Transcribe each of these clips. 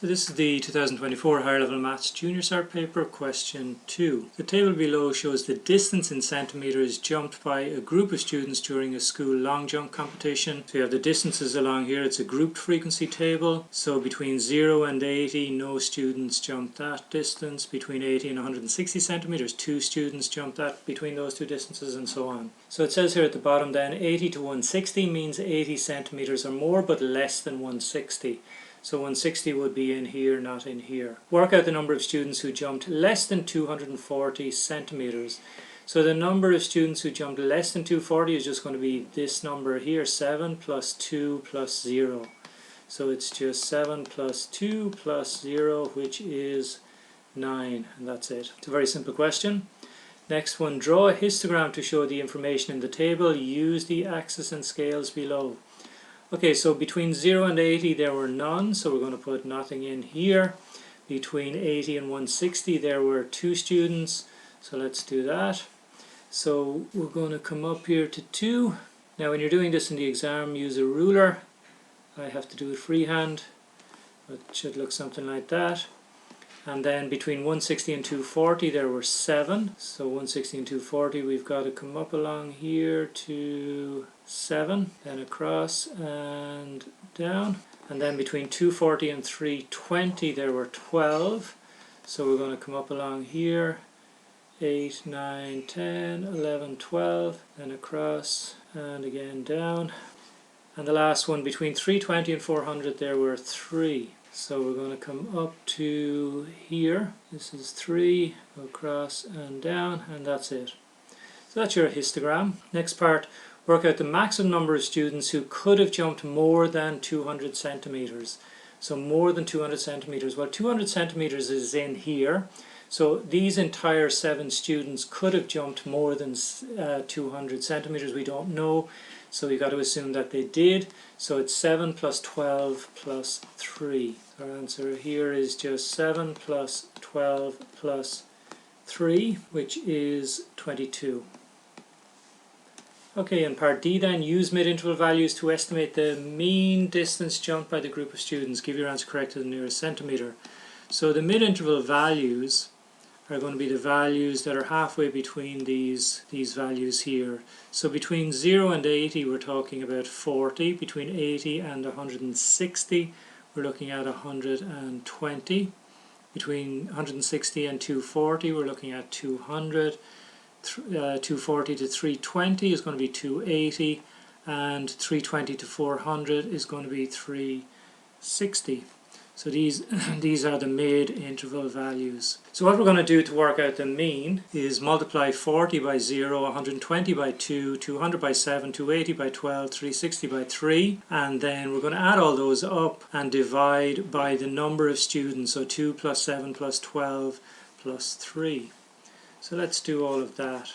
So this is the 2024 Higher Level Maths Junior Cert paper, question 2. The table below shows the distance in centimetres jumped by a group of students during a school long jump competition. So you have the distances along here. It's a grouped frequency table. So between 0 and 80, no students jumped that distance. Between 80 and 160 centimetres, 2 students jumped that between those two distances, and so on. So it says here at the bottom then, 80 to 160 means 80 centimetres or more, but less than 160. So 160 would be in here, not in here. Work out the number of students who jumped less than 240 centimetres. So the number of students who jumped less than 240 is just going to be this number here, 7 plus 2 plus 0. So it's just 7 plus 2 plus 0, which is 9, and that's it. It's a very simple question. Next one, draw a histogram to show the information in the table. Use the axes and scales below. Okay, so between 0 and 80 there were none, so we're going to put nothing in here. Between 80 and 160 there were 2 students, so let's do that. So we're going to come up here to 2. Now when you're doing this in the exam, use a ruler. I have to do it freehand, but it should look something like that. And then between 160 and 240 there were 7. So 160 and 240, we've got to come up along here to 7, then across and down. And then between 240 and 320 there were 12. So we're going to come up along here, 8, 9, 10, 11, 12, then across and again down. And the last one, between 320 and 400 there were 3. So we're going to come up to here. This is 3, go across and down, and that's it. So that's your histogram. Next part, work out the maximum number of students who could have jumped more than 200 centimetres. So more than 200 centimetres. Well, 200 centimetres is in here. So these entire 7 students could have jumped more than 200 centimetres. We don't know. So we've got to assume that they did. So it's 7 plus 12 plus 3. Our answer here is just 7 plus 12 plus 3, which is 22. Okay, in part D then, use mid-interval values to estimate the mean distance jumped by the group of students. Give your answer correct to the nearest centimetre. So the mid-interval values are going to be the values that are halfway between these values here. So between 0 and 80 we're talking about 40. Between 80 and 160 we're looking at 120. Between 160 and 240 we're looking at 200. 240 to 320 is going to be 280, and 320 to 400 is going to be 360. So these are the mid-interval values. So what we're going to do to work out the mean is multiply 40 by 0, 120 by 2, 200 by 7, 280 by 12, 360 by 3, and then we're going to add all those up and divide by the number of students, so 2 plus 7 plus 12 plus 3. So let's do all of that.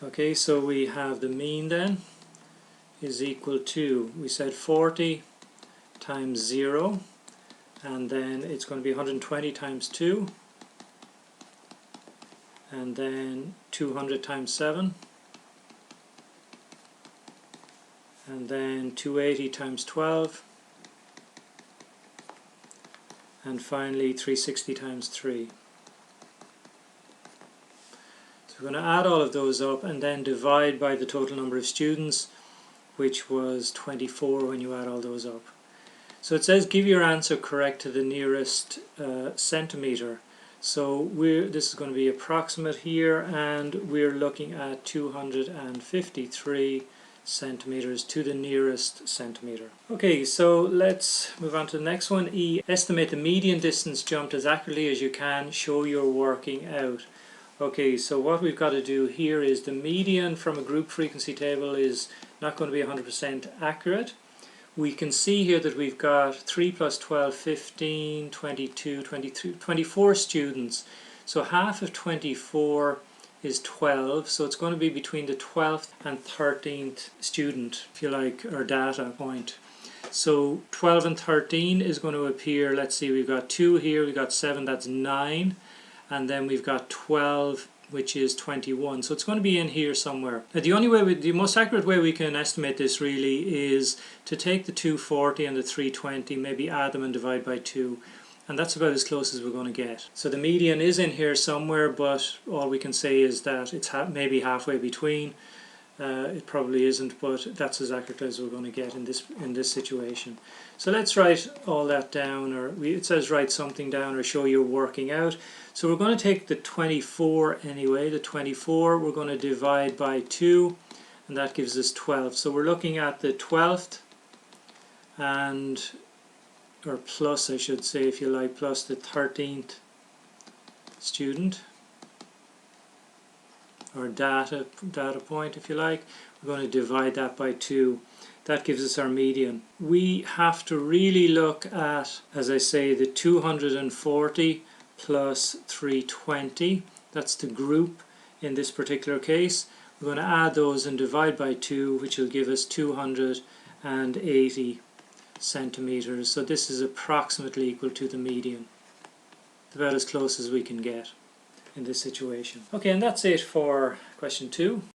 Okay, so we have the mean then is equal to, we said 40 times 0, and then it's going to be 120 times 2, and then 200 times 7, and then 280 times 12, and finally 360 times 3. We're going to add all of those up and then divide by the total number of students, which was 24 when you add all those up. So it says give your answer correct to the nearest centimetre. So this is going to be approximate here, and we're looking at 253 centimetres to the nearest centimetre. Okay, so let's move on to the next one. E. Estimate the median distance jumped as accurately as you can. Show your working out. Okay, so what we've got to do here is the median from a group frequency table is not going to be 100% accurate. We can see here that we've got 3 plus 12, 15, 22, 23, 24 students. So half of 24 is 12, so it's going to be between the 12th and 13th student, if you like, or data point. So 12 and 13 is going to appear, let's see, we've got 2 here, we've got 7, that's 9. And then we've got 12 which is 21. So it's going to be in here somewhere. Now the most accurate way we can estimate this really is to take the 240 and the 320, maybe add them and divide by 2. And that's about as close as we're going to get. So the median is in here somewhere, but all we can say is that it's maybe halfway between. It probably isn't, but that's as accurate as we're going to get in this situation. So let's write all that down, or it says write something down or show you're working out. So we're going to take the 24 anyway. The 24 we're going to divide by 2, and that gives us 12. So we're looking at the 12th or plus, I should say, if you like, plus the 13th student, or data point, if you like. We're going to divide that by 2. That gives us our median. We have to really look at, as I say, the 240 plus 320. That's the group in this particular case. We're going to add those and divide by 2, which will give us 280 centimeters. So this is approximately equal to the median. About as close as we can get in this situation. Okay, and that's it for question 2.